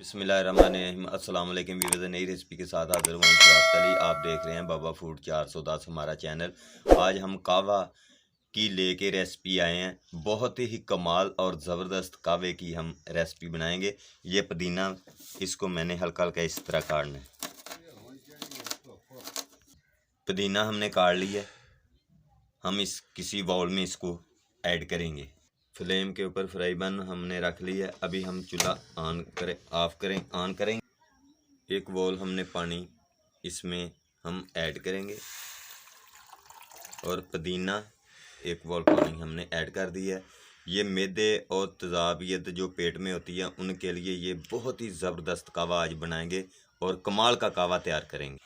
बिस्मिल्लाहिर्रहमानिर्रहीम अस्सलाम वालेकुम व्यूअर्स, नई रेसिपी के साथ हाजिर हुआ शराफत अली। आप देख रहे हैं बाबा फूड 410 हमारा चैनल। आज हम कहवा की लेके रेसिपी आए हैं। बहुत ही कमाल और ज़बरदस्त कहवे की हम रेसिपी बनाएंगे। ये पुदीना, इसको मैंने हल्का हल्का इस तरह काटना है। पुदीना हमने काट लिया है। हम इस किसी बाउल में इसको ऐड करेंगे। फ्लेम के ऊपर फ्राई पैन हमने रख लिया है। अभी हम चूल्हा ऑन करें। एक बाउल हमने पानी इसमें हम ऐड करेंगे और पुदीना एक बाउल पानी हमने ऐड कर दिया है। ये मैदे और तेज़ाबियत जो पेट में होती है उनके लिए ये बहुत ही ज़बरदस्त कहवा आज बनाएंगे और कमाल का कहवा तैयार करेंगे।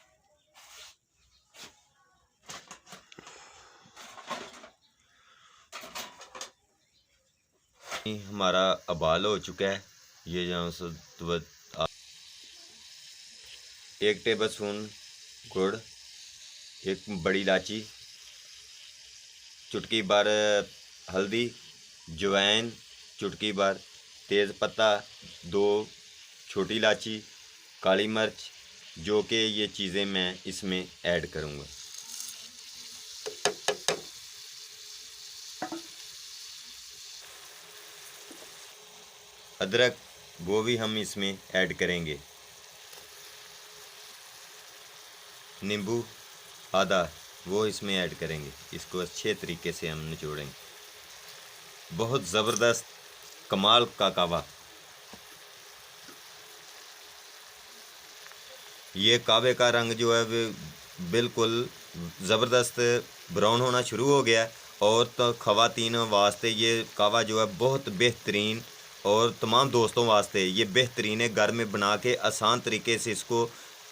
हमारा अबाल हो चुका है। ये जो 1 टेबल स्पून गुड़, एक बड़ी इलायची, चुटकी भर हल्दी, जवैन चुटकी भर, तेज़ पत्ता 2 छोटी इलायची, काली मिर्च, जो कि ये चीज़ें मैं इसमें ऐड करूँगा। अदरक वो भी हम इसमें ऐड करेंगे। नींबू आधा वो इसमें ऐड करेंगे। इसको अच्छे तरीके से हम निचोड़ेंगे। बहुत ज़बरदस्त कमाल का कहवा। ये कहवे का रंग जो है वो बिल्कुल ज़बरदस्त ब्राउन होना शुरू हो गया और तो ख़वातीन वास्ते ये कहवा जो है बहुत बेहतरीन और तमाम दोस्तों वास्ते ये बेहतरीन है। घर में बना के आसान तरीके से इसको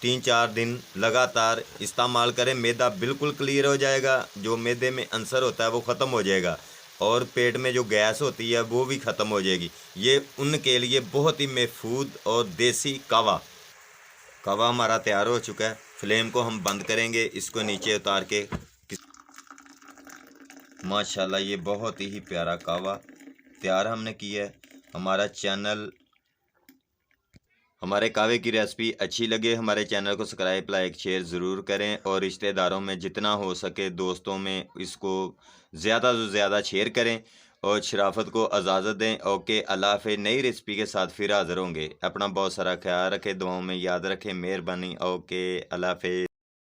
3-4 दिन लगातार इस्तेमाल करें। मैदा बिल्कुल क्लियर हो जाएगा। जो मैदे में अंसर होता है वो ख़त्म हो जाएगा और पेट में जो गैस होती है वो भी ख़त्म हो जाएगी। ये उनके लिए बहुत ही महफूज और देसी कहवा हमारा तैयार हो चुका है। फ्लेम को हम बंद करेंगे। इसको नीचे उतार के माशाल्लाह ये बहुत ही प्यारा कहवा तैयार हमने किया है। हमारे कहवे की रेसिपी अच्छी लगे हमारे चैनल को सब्सक्राइब, लाइक, शेयर ज़रूर करें और रिश्तेदारों में जितना हो सके दोस्तों में इसको ज़्यादा से ज़्यादा शेयर करें और शराफत को इजाज़त दें। ओके, अल्लाह हाफ़िज़। नई रेसिपी के साथ फिर हाज़िर होंगे। अपना बहुत सारा ख्याल रखें, दुआओं में याद रखें। मेहरबानी। ओके, अल्लाह हाफ़िज़।